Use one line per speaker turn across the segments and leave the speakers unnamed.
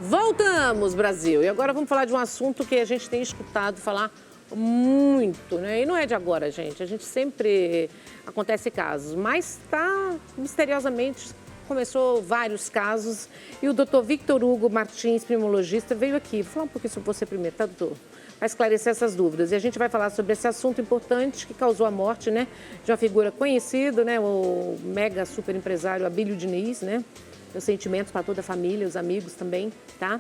Voltamos, Brasil. E agora vamos falar de um assunto que a gente tem escutado falar muito, né? E não é de agora, gente. A gente sempre acontece casos, mas misteriosamente começou vários casos. E o doutor Victor Hugo Martins, pneumologista, veio aqui. Vou falar um pouquinho sobre você primeiro, tá, doutor? Vai esclarecer essas dúvidas. E a gente vai falar sobre esse assunto importante que causou a morte, né, de uma figura conhecida, né, o mega super empresário Abílio Diniz, né? Meus sentimentos para toda a família, os amigos também, tá?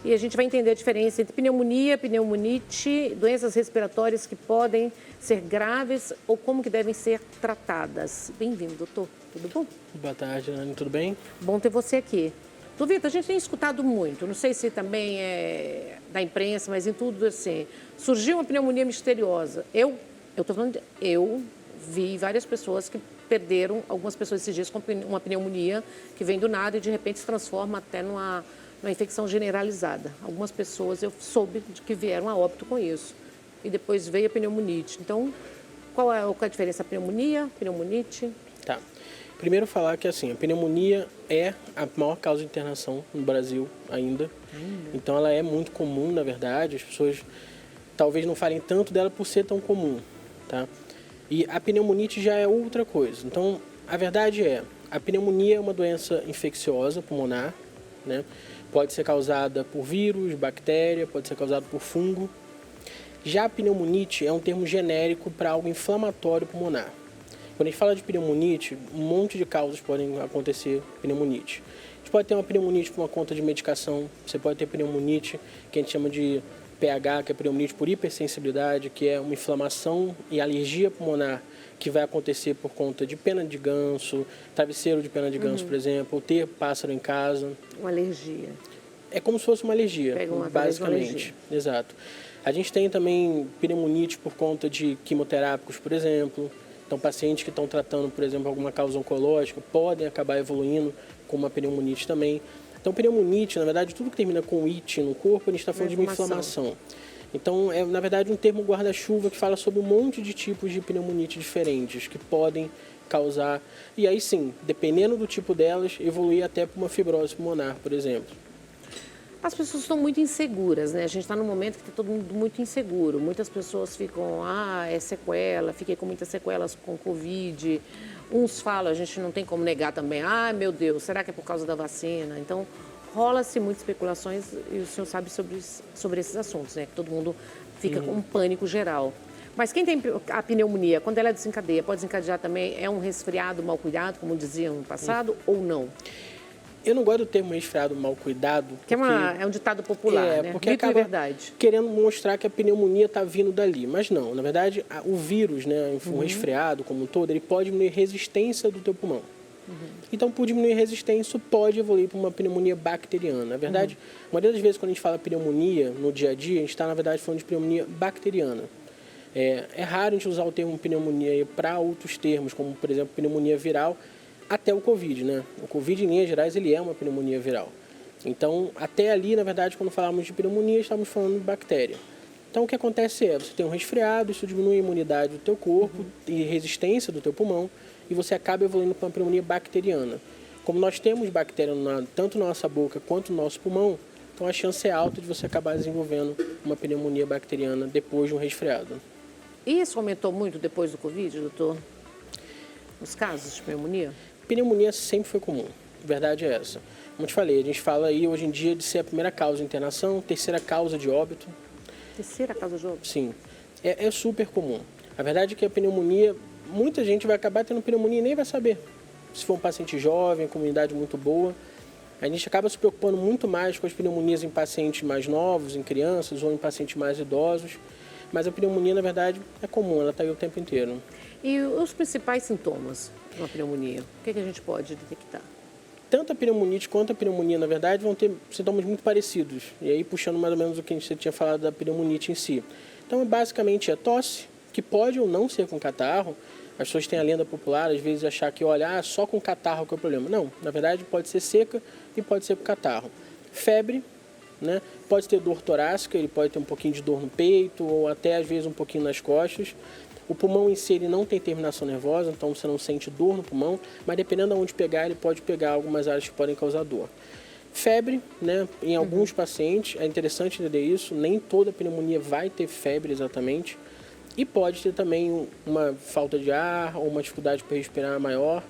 E a gente vai entender a diferença entre pneumonia, pneumonite, doenças respiratórias que podem ser graves ou como que devem ser tratadas. Bem-vindo, doutor. Tudo bom?
Boa tarde, Anne. Tudo bem?
Bom ter você aqui. Vitor, a gente tem escutado muito, não sei se também é da imprensa, mas em tudo assim, surgiu uma pneumonia misteriosa. Eu vi várias pessoas que perderam, algumas pessoas esses dias com uma pneumonia que vem do nada e de repente se transforma até numa infecção generalizada. Algumas pessoas eu soube de que vieram a óbito com isso. E depois veio a pneumonite. Então, qual é a diferença? Pneumonia, pneumonite?
Tá. Primeiro falar que assim, a pneumonia é a maior causa de internação no Brasil ainda. Então ela é muito comum, na verdade. As pessoas talvez não falem tanto dela por ser tão comum, tá? E a pneumonite já é outra coisa. Então, a verdade é, a pneumonia é uma doença infecciosa pulmonar, né? Pode ser causada por vírus, bactéria, pode ser causada por fungo. Já a pneumonite é um termo genérico para algo inflamatório pulmonar. Quando a gente fala de pneumonite, um monte de causas podem acontecer pneumonite. A gente pode ter uma pneumonite por uma conta de medicação, você pode ter pneumonite, que a gente chama de PH, que é pneumonite por hipersensibilidade, que é uma inflamação e alergia pulmonar que vai acontecer por conta de pena de ganso, travesseiro de pena de ganso, por exemplo, ou ter pássaro em casa.
Uma alergia.
É como se fosse uma alergia, basicamente.
Uma alergia.
Exato. A gente tem também pneumonite por conta de quimioterápicos, por exemplo. Então, pacientes que estão tratando, por exemplo, alguma causa oncológica podem acabar evoluindo com uma pneumonite também. Então, pneumonite, na verdade, tudo que termina com it no corpo, a gente está falando de uma inflamação. Então, é, na verdade, um termo guarda-chuva que fala sobre um monte de tipos de pneumonite diferentes que podem causar. E aí, sim, dependendo do tipo delas, evoluir até para uma fibrose pulmonar, por exemplo.
As pessoas estão muito inseguras, né? A gente está num momento que está todo mundo muito inseguro. Muitas pessoas ficam, é sequela, fiquei com muitas sequelas com Covid. Uns falam, a gente não tem como negar também, meu Deus, será que é por causa da vacina? Então, rola-se muitas especulações e o senhor sabe sobre esses assuntos, né? Que todo mundo fica com um pânico geral. Mas quem tem a pneumonia, quando ela desencadeia, pode desencadear também, é um resfriado mal cuidado, como diziam no passado, ou não?
Eu não gosto do termo resfriado mal cuidado.
Que é um ditado popular, né?
Porque acaba
verdade.
Querendo mostrar que a pneumonia está vindo dali. Mas não, na verdade, o vírus, né, o resfriado como um todo, ele pode diminuir a resistência do teu pulmão. Então, por diminuir a resistência, isso pode evoluir para uma pneumonia bacteriana. Na verdade, a maioria das vezes, quando a gente fala pneumonia no dia a dia, a gente está, na verdade, falando de pneumonia bacteriana. É raro a gente usar o termo pneumonia para outros termos, como, por exemplo, pneumonia viral, até o Covid, né? O Covid, em linhas gerais, ele é uma pneumonia viral. Então, até ali, na verdade, quando falamos de pneumonia, estamos falando de bactéria. Então, o que acontece você tem um resfriado, isso diminui a imunidade do teu corpo e resistência do teu pulmão, e você acaba evoluindo para uma pneumonia bacteriana. Como nós temos bactéria tanto na nossa boca quanto no nosso pulmão, então a chance é alta de você acabar desenvolvendo uma pneumonia bacteriana depois de um resfriado.
E isso aumentou muito depois do Covid, doutor? Os casos de pneumonia?
Pneumonia sempre foi comum, a verdade é essa. Como eu te falei, a gente fala aí hoje em dia de ser a primeira causa de internação, terceira causa de óbito.
Terceira causa de óbito?
Sim, é super comum. A verdade é que a pneumonia, muita gente vai acabar tendo pneumonia e nem vai saber. Se for um paciente jovem, com imunidade muito boa, a gente acaba se preocupando muito mais com as pneumonias em pacientes mais novos, em crianças ou em pacientes mais idosos. Mas a pneumonia, na verdade, é comum, ela está aí o tempo inteiro.
E os principais sintomas de uma pneumonia? O que a gente pode detectar?
Tanto a pneumonite quanto a pneumonia, na verdade, vão ter sintomas muito parecidos. E aí, puxando mais ou menos o que você tinha falado da pneumonite em si. Então, basicamente, é tosse, que pode ou não ser com catarro. As pessoas têm a lenda popular, às vezes, achar que, só com catarro que é o problema. Não, na verdade, pode ser seca e pode ser com catarro. Febre, né? Pode ter dor torácica, ele pode ter um pouquinho de dor no peito ou até, às vezes, um pouquinho nas costas. O pulmão em si ele não tem terminação nervosa, então você não sente dor no pulmão, mas dependendo de onde pegar, ele pode pegar algumas áreas que podem causar dor. Febre, né? Em alguns pacientes, é interessante entender isso, nem toda pneumonia vai ter febre exatamente. E pode ter também uma falta de ar ou uma dificuldade para respirar maior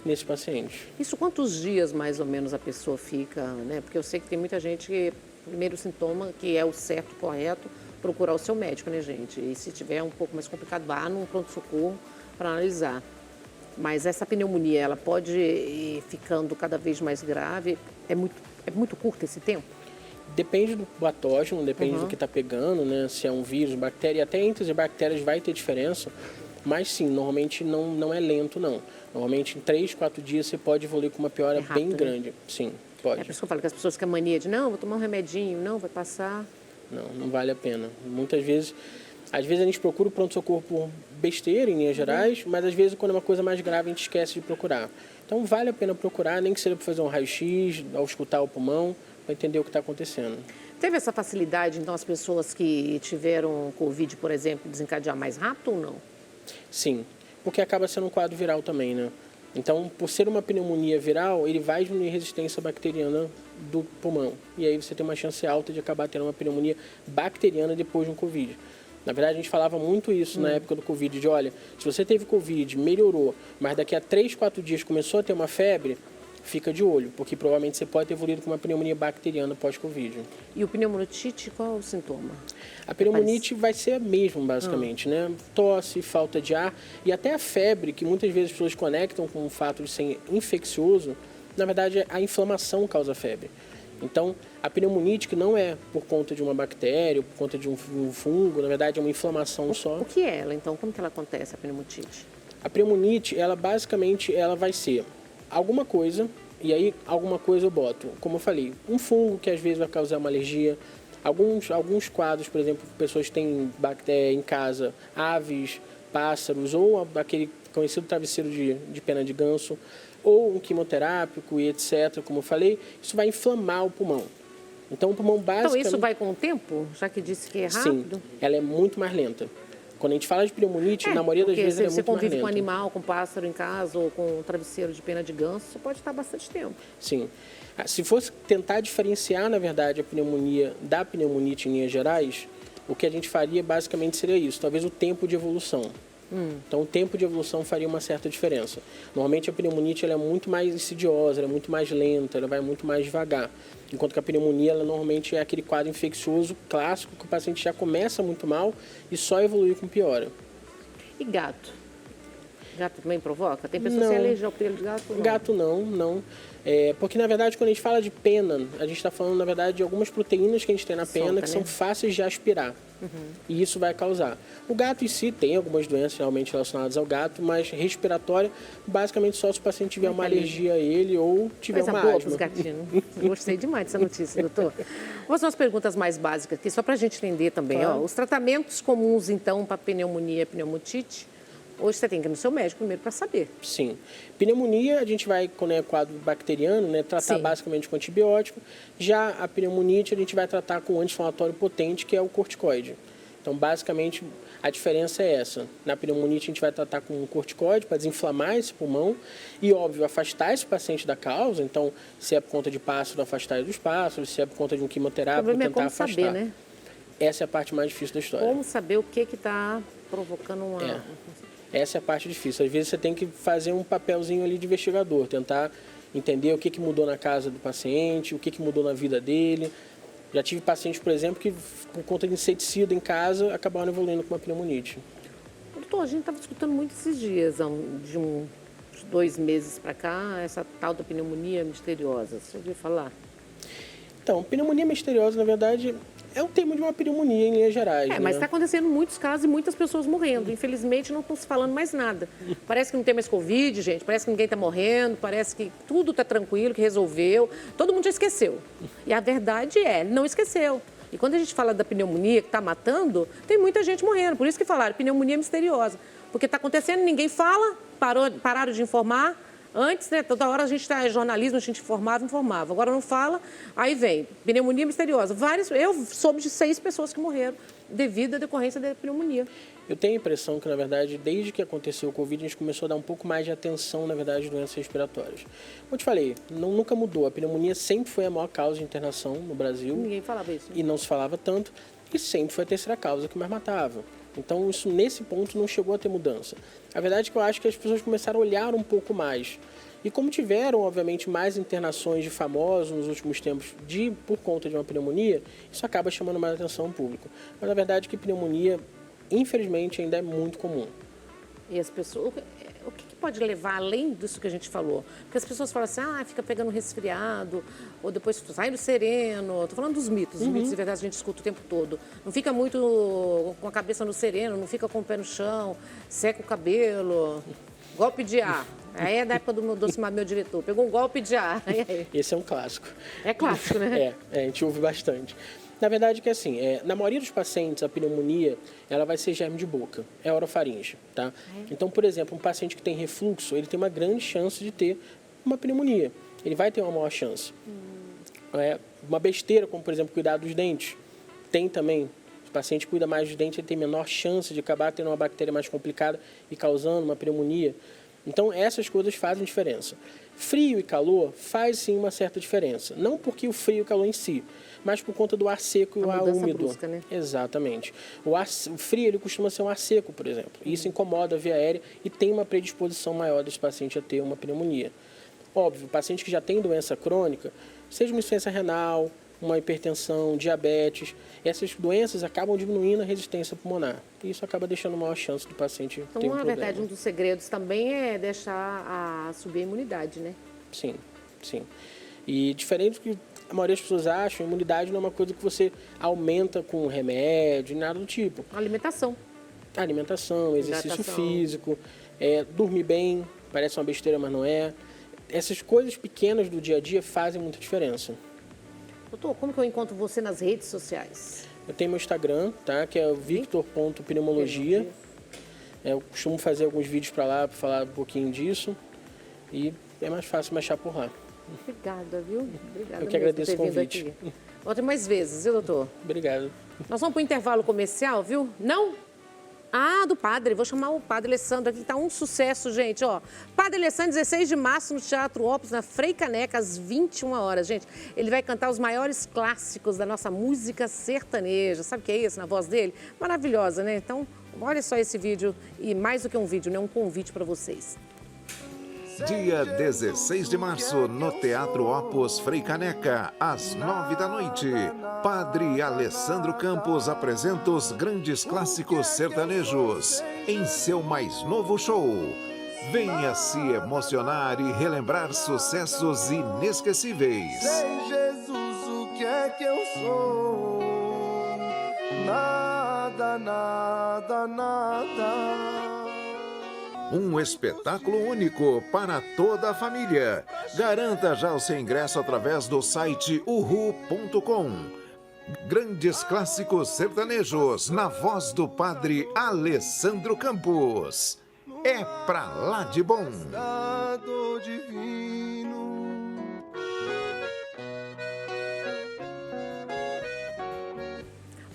nesses pacientes.
Isso quantos dias mais ou menos a pessoa fica, né? Porque eu sei que tem muita gente que, primeiro sintoma, que é o certo, correto, procurar o seu médico, né, gente? E se tiver um pouco mais complicado, vá num pronto-socorro para analisar. Mas essa pneumonia, ela pode ir ficando cada vez mais grave? É muito curto esse tempo?
Depende do patógeno, depende do que está pegando, né? Se é um vírus, bactéria, até entre as bactérias vai ter diferença, mas sim, normalmente não é lento, não. Normalmente em 3, 4 dias você pode evoluir com uma piora bem grande. Sim, pode.
É por isso que eu falo que as pessoas ficam mania de, não, vou tomar um remedinho, não, vai passar.
Não vale a pena. Muitas vezes, às vezes a gente procura o pronto-socorro por besteira, em linhas gerais, mas às vezes quando é uma coisa mais grave a gente esquece de procurar. Então vale a pena procurar, nem que seja para fazer um raio-x, ao escutar o pulmão, para entender o que está acontecendo.
Teve essa facilidade, então, as pessoas que tiveram Covid, por exemplo, desencadear mais rápido ou não?
Sim, porque acaba sendo um quadro viral também, né? Então, por ser uma pneumonia viral, ele vai diminuir a resistência bacteriana do pulmão. E aí você tem uma chance alta de acabar tendo uma pneumonia bacteriana depois de um Covid. Na verdade, a gente falava muito isso na época do Covid, de olha, se você teve Covid, melhorou, mas daqui a 3, 4 dias começou a ter uma febre, fica de olho, porque provavelmente você pode ter evoluído com uma pneumonia bacteriana pós-Covid.
E o pneumonite, qual é o sintoma?
A pneumonite vai ser a mesma, basicamente, né? Tosse, falta de ar e até a febre, que muitas vezes as pessoas conectam com o fato de ser infeccioso, na verdade, a inflamação causa febre. Então, a pneumonite, que não é por conta de uma bactéria, por conta de um fungo, na verdade é uma inflamação só.
O que é ela, então? Como que ela acontece, a pneumotite?
A pneumonite, ela basicamente ela vai ser alguma coisa, e aí alguma coisa eu boto, como eu falei, um fungo que às vezes vai causar uma alergia, alguns quadros, por exemplo, pessoas têm em casa, aves, pássaros, ou aquele conhecido travesseiro de pena de ganso, ou um quimioterápico e etc., como eu falei, isso vai inflamar o pulmão. Então, o pulmão basicamente...
Então, isso vai com o tempo, já que disse que é rápido?
Sim, ela é muito mais lenta. Quando a gente fala de pneumonite, na maioria das vezes ela é muito mais lenta.
Você convive com animal, com pássaro em casa ou com um travesseiro de pena de ganso, você pode estar bastante tempo.
Sim. Se fosse tentar diferenciar, na verdade, a pneumonia da pneumonite em linhas gerais, o que a gente faria basicamente seria isso, talvez o tempo de evolução. Então, o tempo de evolução faria uma certa diferença. Normalmente, a pneumonite ela é muito mais insidiosa, ela é muito mais lenta, ela vai muito mais devagar. Enquanto que a pneumonia, ela normalmente é aquele quadro infeccioso clássico que o paciente já começa muito mal e só evolui com piora.
E gato? Gato também provoca? Tem pessoas que têm alergia ao pelo de gato? Não?
Gato não. Porque, na verdade, quando a gente fala de pena, a gente está falando, na verdade, de algumas proteínas que a gente tem na pena que são fáceis de aspirar. E isso vai causar. O gato em si tem algumas doenças realmente relacionadas ao gato, mas respiratória, basicamente só se o paciente tiver uma alergia a ele ou tiver uma asma.
Coisa boa para os gatinhos. Gostei demais dessa notícia, doutor. Vou fazer umas perguntas mais básicas aqui, só para a gente entender também.
Claro.
Os tratamentos comuns, então, para pneumonia e pneumotite, hoje você tem que ir no seu médico primeiro para saber.
Sim. Pneumonia, a gente vai, quando é quadro bacteriano, né, tratar basicamente com antibiótico. Já a pneumonite, a gente vai tratar com um anti-inflamatório potente, que é o corticoide. Então, basicamente, a diferença é essa. Na pneumonite, a gente vai tratar com um corticoide para desinflamar esse pulmão e, óbvio, afastar esse paciente da causa. Então, se é por conta de pássaro, afastar ele dos pássaros. Se é por conta de um quimioterápico, tentar afastar. Saber, né? Essa é a parte mais difícil da história.
Como saber o que está provocando uma...
Essa é a parte difícil. Às vezes você tem que fazer um papelzinho ali de investigador, tentar entender o que mudou na casa do paciente, o que mudou na vida dele. Já tive pacientes, por exemplo, que por conta de inseticida em casa acabaram evoluindo com uma pneumonite.
Doutor, a gente estava discutindo muito esses dias, de uns 2 meses para cá, essa tal da pneumonia misteriosa. Você ouviu falar?
Então, pneumonia misteriosa, na verdade, é o termo de uma pneumonia em linhas gerais.
Mas está acontecendo muitos casos e muitas pessoas morrendo. Infelizmente, não estão se falando mais nada. Parece que não tem mais Covid, gente. Parece que ninguém está morrendo. Parece que tudo está tranquilo, que resolveu. Todo mundo já esqueceu. E a verdade não esqueceu. E quando a gente fala da pneumonia que está matando, tem muita gente morrendo. Por isso que falaram pneumonia misteriosa. Porque está acontecendo, ninguém fala, pararam de informar. Antes, né, toda hora a gente está jornalismo, a gente informava. Agora não fala, aí vem pneumonia misteriosa. Eu soube de 6 pessoas que morreram devido à decorrência da pneumonia.
Eu tenho a impressão que, na verdade, desde que aconteceu o Covid, a gente começou a dar um pouco mais de atenção, na verdade, às doenças respiratórias. Como eu te falei, nunca mudou. A pneumonia sempre foi a maior causa de internação no Brasil.
Ninguém falava isso.
E não se falava tanto. E sempre foi a terceira causa que mais matava. Então, isso nesse ponto não chegou a ter mudança. A verdade é que eu acho que as pessoas começaram a olhar um pouco mais. E como tiveram, obviamente, mais internações de famosos nos últimos tempos por conta de uma pneumonia, isso acaba chamando mais atenção ao público. Mas a verdade é que pneumonia, infelizmente, ainda é muito comum.
E as pessoas, o que pode levar além disso que a gente falou? Porque as pessoas falam assim, fica pegando resfriado, ou depois sai no sereno. Estou falando dos mitos, os mitos de verdade a gente escuta o tempo todo. Não fica muito com a cabeça no sereno, não fica com o pé no chão, seca o cabelo, golpe de ar. Aí é da época do meu diretor, pegou um golpe de ar.
Esse é um clássico.
É clássico, né?
A gente ouve bastante. Na verdade, que assim, na maioria dos pacientes, a pneumonia, ela vai ser germe de boca, é orofaringe, tá? Então, por exemplo, um paciente que tem refluxo, ele tem uma grande chance de ter uma pneumonia. Ele vai ter uma maior chance. Uma besteira, como, por exemplo, cuidar dos dentes, tem também. Se o paciente cuida mais dos dentes, ele tem menor chance de acabar tendo uma bactéria mais complicada e causando uma pneumonia. Então, essas coisas fazem diferença. Frio e calor faz, sim, uma certa diferença. Não porque o frio e o calor em si, mas por conta do ar seco e o ar úmido.
Brusca, né?
Exatamente. O frio, ele costuma ser um ar seco, por exemplo. Isso incomoda a via aérea e tem uma predisposição maior desse paciente a ter uma pneumonia. Óbvio, o paciente que já tem doença crônica, seja uma insuficiência renal, uma hipertensão, diabetes, essas doenças acabam diminuindo a resistência pulmonar. E isso acaba deixando maior chance do paciente ter um problema.
Então, na verdade, um dos segredos também é deixar subir a imunidade, né?
Sim, sim. E diferente do que a maioria das pessoas acham, a imunidade não é uma coisa que você aumenta com remédio, nada do tipo.
Alimentação.
Alimentação, exercício físico, dormir bem, parece uma besteira, mas não é. Essas coisas pequenas do dia a dia fazem muita diferença.
Doutor, como que eu encontro você nas redes sociais?
Eu tenho meu Instagram, tá? Que é victor.pneumologia. Eu costumo fazer alguns vídeos para lá, para falar um pouquinho disso. E é mais fácil me achar por lá.
Obrigada, viu? Obrigada.
Eu que agradeço o convite.
Volte mais vezes, viu, doutor?
Obrigado.
Nós vamos para o intervalo comercial, viu? Não? Do padre. Vou chamar o padre Alessandro aqui, que tá um sucesso, gente, ó. Padre Alessandro, 16 de março, no Teatro Opus, na Frei Caneca, às 21 horas, gente. Ele vai cantar os maiores clássicos da nossa música sertaneja. Sabe o que é isso na voz dele? Maravilhosa, né? Então, olha só esse vídeo, e mais do que um vídeo, né? Um convite para vocês.
Dia 16 de março, no Teatro Opus Frei Caneca, às 9 da noite. Padre Alessandro Campos apresenta os grandes clássicos sertanejos em seu mais novo show. Venha se emocionar e relembrar sucessos inesquecíveis.
Sem Jesus, o que é que eu sou? Nada, nada, nada.
Um espetáculo único para toda a família. Garanta já o seu ingresso através do site uhu.com. Grandes clássicos sertanejos na voz do padre Alessandro Campos. É pra lá de bom.
Estado divino.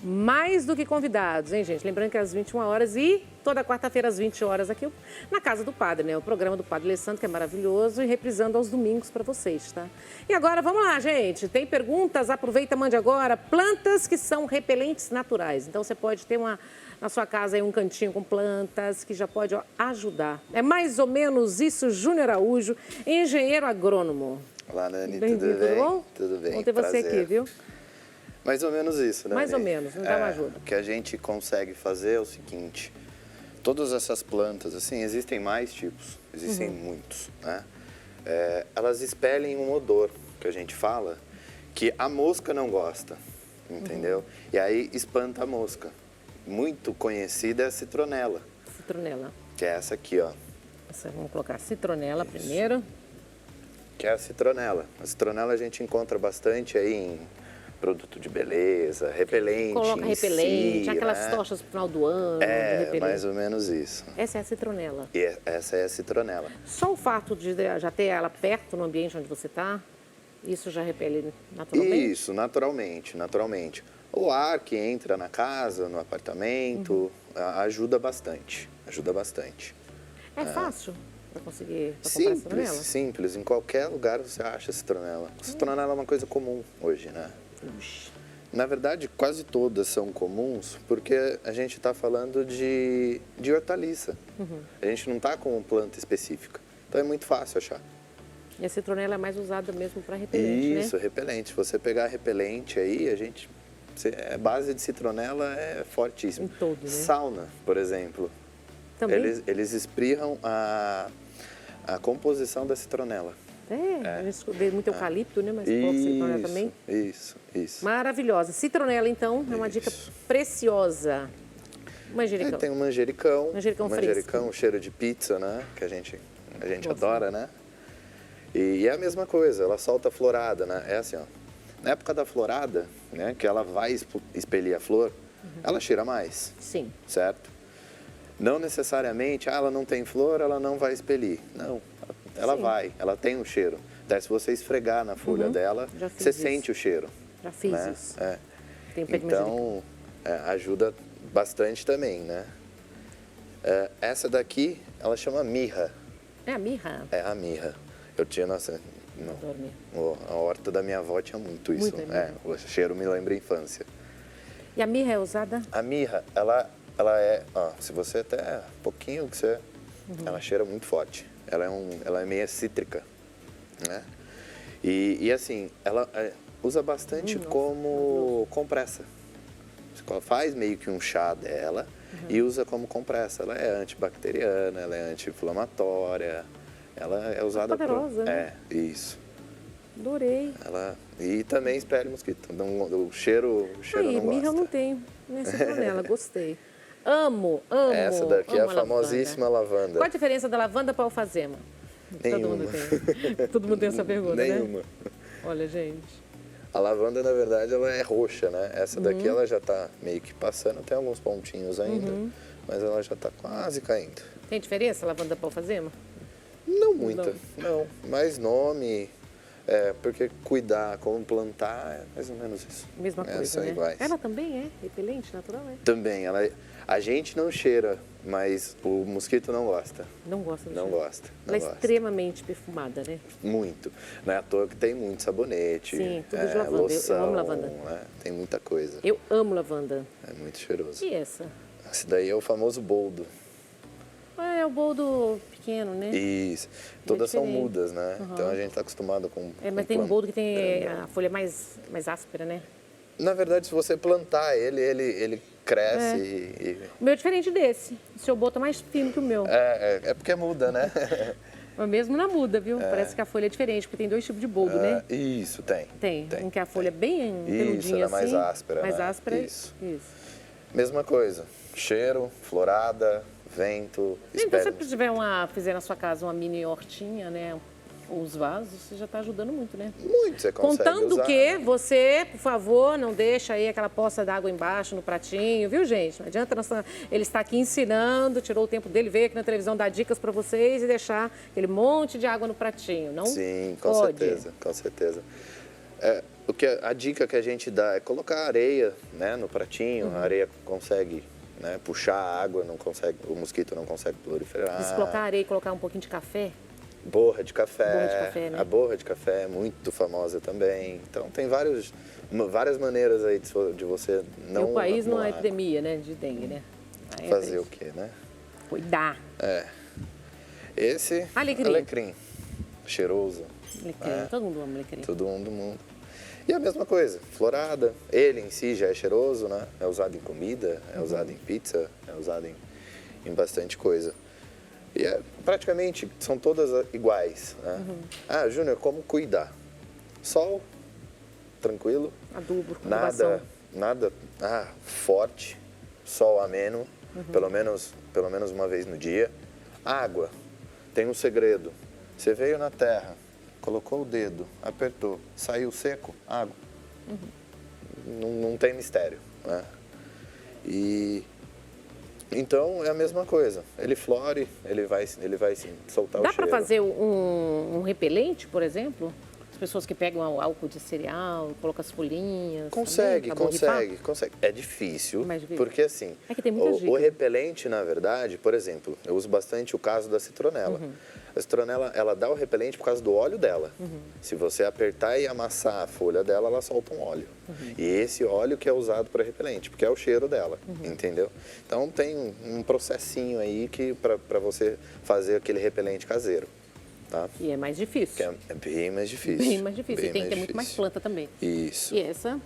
Mais do que convidados, hein, gente? Lembrando que às 21 horas e toda quarta-feira às 20 horas aqui na Casa do Padre, né? O programa do Padre Alessandro, que é maravilhoso, e reprisando aos domingos para vocês, tá? E agora, vamos lá, gente. Tem perguntas? Aproveita, mande agora. Plantas que são repelentes naturais. Então, você pode ter na sua casa aí um cantinho com plantas que já pode ajudar. É mais ou menos isso, Júnior Araújo, engenheiro agrônomo.
Olá, Nani, tudo
Bem-vindo,
bem?
tudo bom?
Tudo bem,
Bom ter você aqui, viu?
Mais ou menos isso, né?
Mais ou menos, me dá uma ajuda.
O que a gente consegue fazer é o seguinte, todas essas plantas, assim, existem mais tipos, existem muitos, né? Elas expelem um odor, que a gente fala, que a mosca não gosta, entendeu? E aí espanta a mosca. Muito conhecida é a citronela.
Citronela.
Que é essa aqui, ó.
Vamos colocar a citronela primeiro.
Que é a citronela. A citronela a gente encontra bastante aí em produto de beleza, repelente.
Coloca repelente,
si,
aquelas
né?
tochas pro final do ano. de repelente.
Mais ou menos isso.
Essa é a citronela.
E essa é a citronela.
Só o fato de já ter ela perto no ambiente onde você está, isso já repele naturalmente?
Isso, naturalmente, naturalmente. O ar que entra na casa, no apartamento, ajuda bastante. Ajuda bastante.
É fácil para conseguir pra comprar
Simples,
citronela?
simples. Em qualquer lugar você acha citronela. Citronela é uma coisa comum hoje, né?
Ux.
Na verdade, quase todas são comuns porque a gente está falando de hortaliça. A gente não está com planta específica. Então é muito fácil achar.
E a citronela é mais usada mesmo para repelente,
Isso,
né?
repelente. Se você pegar repelente aí, a base de citronela é fortíssima.
Em todo, né?
Sauna, por exemplo.
Também?
Eles espirram a composição da citronela.
A gente vê muito eucalipto, né? Mas coloca citronela também.
Isso.
Maravilhosa. Citronela, então, é uma dica preciosa. Manjericão.
Tem um manjericão.
Manjericão fresco.
Cheiro de pizza, né? Que a gente adora, né? E é a mesma coisa, ela solta florada, né? É assim, ó. Na época da florada, né? Que ela vai expelir a flor, ela cheira mais.
Sim.
Certo? Não necessariamente, ela não tem flor, ela não vai expelir. Não, ela vai, ela tem um cheiro. Daí se você esfregar na folha dela, você sente o cheiro.
Já fiz
né?
isso.
É.
Tem pé de manjericão.
Então, ajuda bastante também, né? Essa daqui, ela chama mirra.
É a mirra?
É a mirra. Eu tinha,
Adoro mirra.
a horta da minha avó tinha muito isso.
Muita mirra.
O cheiro me lembra a infância.
E a mirra é usada?
A mirra, ela é, se você até um pouquinho que você, ela cheira muito forte. Ela é meio cítrica, né? E assim, ela usa bastante como compressa. Você faz meio que um chá dela e usa como compressa. Ela é antibacteriana, ela é anti-inflamatória. Ela é usada
poderosa, né?
Isso.
Adorei.
E também espelha mosquito. O cheiro
Aí,
não
mirra eu não
gosta.
tenho. Nem citronela, gostei. Amo.
Essa daqui é a
amo
famosíssima lavanda.
Qual a diferença da lavanda para a alfazema?
Nenhuma.
Todo mundo tem essa pergunta, né?
Nenhuma.
Olha, gente.
A lavanda, na verdade, ela é roxa, né? Essa daqui, ela já tá meio que passando, tem alguns pontinhos ainda, mas ela já tá quase caindo.
Tem diferença lavanda para alfazema?
Não muita, não. Mais nome, porque cuidar, como plantar, é mais ou menos isso.
Mesma coisa,
São
né?
iguais.
Ela também é repelente natural, é?
Também, a gente não cheira, mas o mosquito não gosta.
Não gosta do
Não
cheiro.
gosta.
Ela é
Não gosta.
extremamente perfumada, né?
Muito. Não é à toa que tem muito sabonete,
Sim, tudo de lavanda.
loção,
Eu amo lavanda.
né? Tem muita coisa.
Eu amo lavanda.
É muito cheiroso.
E essa?
Esse daí é o famoso boldo.
É o boldo pequeno, né?
Isso. Todas são
diferente.
mudas, né? Então a gente está acostumado com.
Mas
com
tem um boldo que tem
grandão.
a folha mais áspera, né?
Na verdade, se você plantar ele cresce e.
O meu é diferente desse. O seu boldo é mais fino que o meu.
É porque muda, né?
Mas mesmo na muda, viu? Parece que a folha é diferente, porque tem dois tipos de boldo, né?
Isso, tem.
Tem. Um que a folha é bem peludinha
Isso, ela é mais
assim.
áspera,
Mais
né?
áspera.
Isso.
Isso.
Mesma coisa. Cheiro, florada, vento,
Então, se
espécie.
você fizer na sua casa uma mini hortinha, né? Os vasos, você já está ajudando muito, né?
Muito você consegue
Contando
usar,
que
né?
você, por favor, não deixa aí aquela poça d'água embaixo no pratinho, viu, gente? Não adianta ele estar aqui ensinando, tirou o tempo dele, veio aqui na televisão dar dicas para vocês e deixar aquele monte de água no pratinho, não?
Sim, com
pode.
certeza, com certeza. A dica que a gente dá é colocar areia, né, no pratinho. A areia consegue, né, puxar a água, o mosquito não consegue proliferar.
E se colocar areia e colocar um pouquinho de café,
Borra de café.
Borra de café, né?
A borra de café é muito famosa também. Então tem várias maneiras aí de você não.
o país não é
acumular.
epidemia, né, de dengue, né? Aí é
Fazer o
isso.
quê, né?
Cuidar.
Esse
Alecrim.
Cheiroso.
Alecrim. Todo mundo ama alecrim.
Todo mundo. E a mesma coisa, florada. Ele em si já é cheiroso, né? É usado em comida, é usado em pizza, é usado em bastante coisa. E praticamente são todas iguais, né? Júnior, como cuidar? Sol, tranquilo.
Adubo, adubação.
Nada forte, sol ameno, pelo menos uma vez no dia. Água, tem um segredo. Você veio na terra, colocou o dedo, apertou, saiu seco, água. Não tem mistério, né? Então é a mesma coisa. Ele flore, ele vai sim, soltar
Dá
o cheiro.
para fazer um repelente, por exemplo? As pessoas que pegam álcool de cereal, colocam as folhinhas.
Consegue,
também, pra borrifar?
consegue. É difícil,
Mais difícil.
porque assim,
É que tem muita
o
dica.
repelente, na verdade, por exemplo, eu uso bastante o caso da citronela. A citronela, ela dá o repelente por causa do óleo dela. Se você apertar e amassar a folha dela, ela solta um óleo. E esse óleo que é usado para repelente, porque é o cheiro dela, entendeu? Então tem um processinho aí que para você fazer aquele repelente caseiro. Tá?
E é mais difícil.
Que é bem mais difícil.
Bem mais difícil.
Bem
E tem que ter
mais
muito mais
difícil.
planta também.
Isso.
E essa?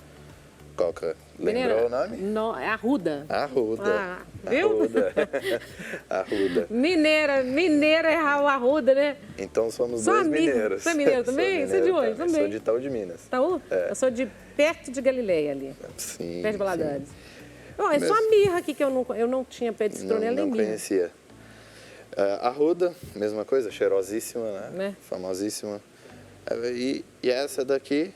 Qual que é?
Mineira,
Lembrou o nome?
É arruda.
Arruda.
Ah, viu?
Arruda. Arruda.
Mineira é o arruda, né?
Então somos
Sou
dois
amigo.
mineiros.
Você é mineiro também? Você é de onde?
também.
Também.
Sou de Itaú de Minas.
Itaú? Eu sou de perto de Galileia ali.
Sim.
Perto de Valadares. Ó, é
Mesmo.
só a mirra aqui que eu não tinha pé de
Não,
citronela nem
não
mirra.
conhecia. Arruda, mesma coisa, cheirosíssima,
Né?
Famosíssima. E essa daqui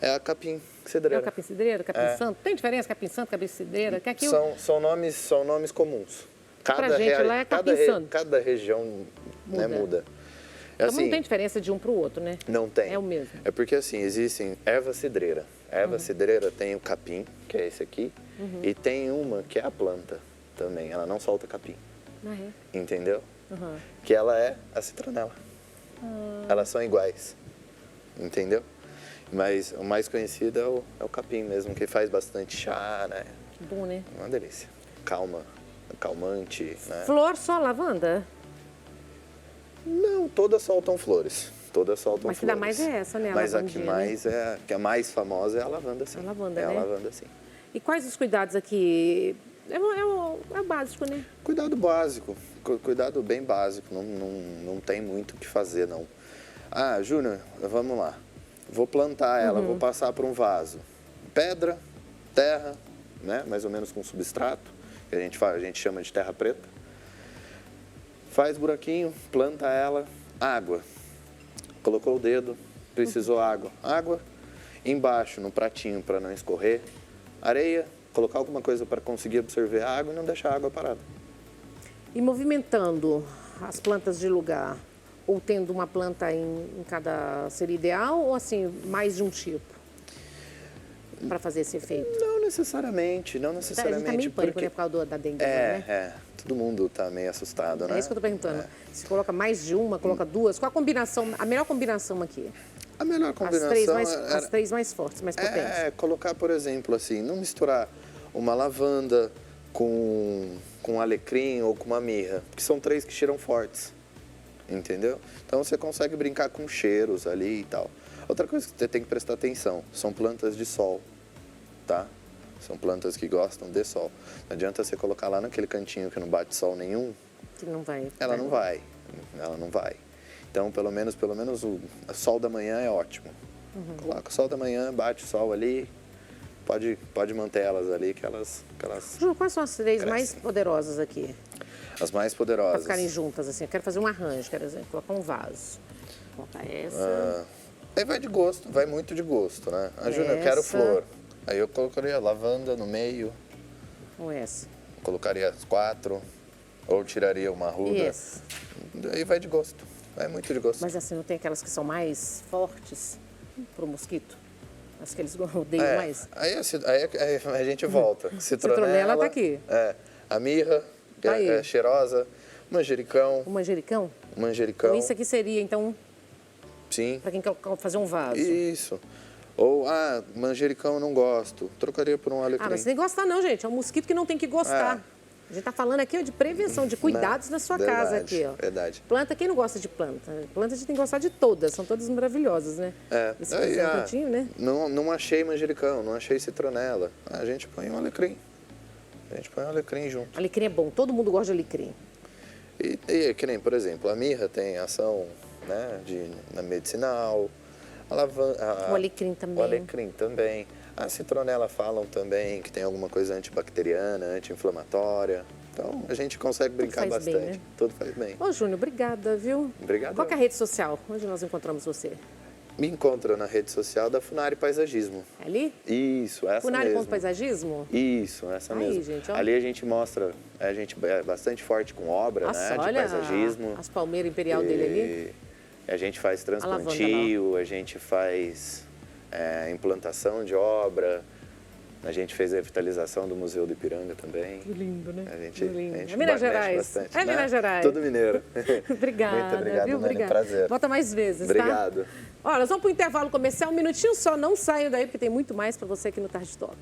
é a capim
É
cedreira.
o capim cidreiro, capim santo? Tem diferença capim santo, capim cidreira? Que aqui
São nomes comuns.
Pra gente lá é capim santo.
Cada região
Muda.
né, muda.
então não tem diferença de um para o outro, né?
Não tem.
É o mesmo.
É porque assim, existem erva cidreira. A erva cidreira tem o capim, que é esse aqui, e tem uma que é a planta também. Ela não solta capim,
Ah, é?
entendeu?
Uhum.
Que ela é a citronela. Elas são iguais, entendeu? Mas o mais conhecido é o capim mesmo, que faz bastante chá, né?
Que bom, né?
Uma delícia. Calmante, né?
Flor só lavanda?
Não, todas soltam flores. Todas soltam
Mas que
flores.
dá mais é essa, né? A
Mas a que
lavandinha,
mais que é a mais famosa é a lavanda, sim.
A lavanda,
é
né?
a lavanda, sim.
E quais os cuidados aqui? É o básico, né?
Cuidado básico, cuidado bem básico, não tem muito o que fazer, não. Ah, Júnior, vamos lá. Vou plantar ela, vou passar por um vaso. Pedra, terra, né? Mais ou menos com substrato, que a gente chama de terra preta. Faz buraquinho, planta ela, água. Colocou o dedo, precisou água. Água, embaixo no pratinho para não escorrer. Areia, colocar alguma coisa para conseguir absorver a água e não deixar a água parada.
E movimentando as plantas de lugar, ou tendo uma planta em cada seria ideal, ou assim, mais de um tipo? Para fazer esse efeito.
Não necessariamente, não
A
necessariamente.
gente tá meio em pânico,
porque...
né, por causa da dengue, né?
Todo mundo tá meio assustado, né?
É isso que eu tô perguntando. Se coloca mais de uma, coloca duas, qual a combinação, a melhor combinação aqui?
A melhor combinação
As três mais fortes, mais potentes.
é colocar, por exemplo, assim, não misturar uma lavanda com alecrim ou com uma mirra, porque são três que cheiram fortes, entendeu? Então você consegue brincar com cheiros ali e tal. Outra coisa que você tem que prestar atenção, são plantas de sol, tá? São plantas que gostam de sol. Não adianta você colocar lá naquele cantinho que não bate sol nenhum,
Que não vai.
ela não vai. Então, pelo menos o sol da manhã é ótimo. Coloca o sol da manhã, bate o sol ali, pode manter elas ali, que elas
Ju, quais são as três
crescem.
mais poderosas aqui?
as mais
Para
poderosas.
ficarem juntas, assim. Eu quero fazer um arranjo, quero colocar um vaso. Colocar essa.
Aí vai de gosto, vai muito de gosto, né? A Júnior, eu quero
Essa.
flor. Aí eu colocaria lavanda no meio,
Ou essa.
colocaria as 4, ou tiraria uma arruda.
E essa.
Aí vai de gosto, vai muito de gosto.
Mas assim, não tem aquelas que são mais fortes pro mosquito? As que eles odeiam mais?
Aí a gente volta.
Citronela tá aqui.
A mirra,
Tá aí.
é cheirosa, manjericão,
O manjericão?
manjericão,
Então, isso aqui seria, então,
sim,
para quem quer fazer um vaso.
isso. Ou, manjericão eu não gosto, trocaria por um alecrim.
Ah, mas você tem que gostar não, gente. É um mosquito que não tem que gostar. A gente tá falando aqui ó, de prevenção, de cuidados na sua casa aqui, ó.
Verdade.
Planta, quem não gosta de planta? Planta a gente tem que gostar de todas, são todas maravilhosas, né? Esse aqui é um cantinho, né?
Não achei manjericão, não achei citronela. A gente põe um alecrim. A gente põe um alecrim junto.
Alecrim é bom, todo mundo gosta de alecrim.
E que nem, por exemplo, a mirra tem ação, né, na medicinal,
O alecrim também.
O alecrim também. A citronela falam também que tem alguma coisa antibacteriana, anti-inflamatória. Então a gente consegue brincar
faz bem,
bastante.
né?
Tudo faz bem.
Ô, Júnior, obrigada, viu?
Obrigado.
Qual que é a rede social? Onde nós encontramos você?
Me encontra na rede social da Funari Paisagismo.
Ali?
Isso, essa mesmo.
Funari.paisagismo?
Isso, essa
Aí,
mesmo.
gente, ó.
Ali a gente mostra, a gente é bastante forte com obra,
Nossa,
né, de
olha
paisagismo.
as palmeiras imperial dele ali.
A gente faz
lavanda
transplantio, a gente faz implantação de obra, a gente fez a revitalização do Museu do Ipiranga também.
Que lindo, né?
A gente
Que lindo.
mexe
Minas Gerais.
bastante,
É
né?
Minas Gerais.
Tudo mineiro.
Obrigada,
Muito obrigado,
viu?
Nani.
Obrigada.
Prazer.
Volta mais vezes,
Obrigado.
tá? Olha, nós vamos para o intervalo comercial, um minutinho só, não saiam daí, porque tem muito mais para você aqui no Tarde Top.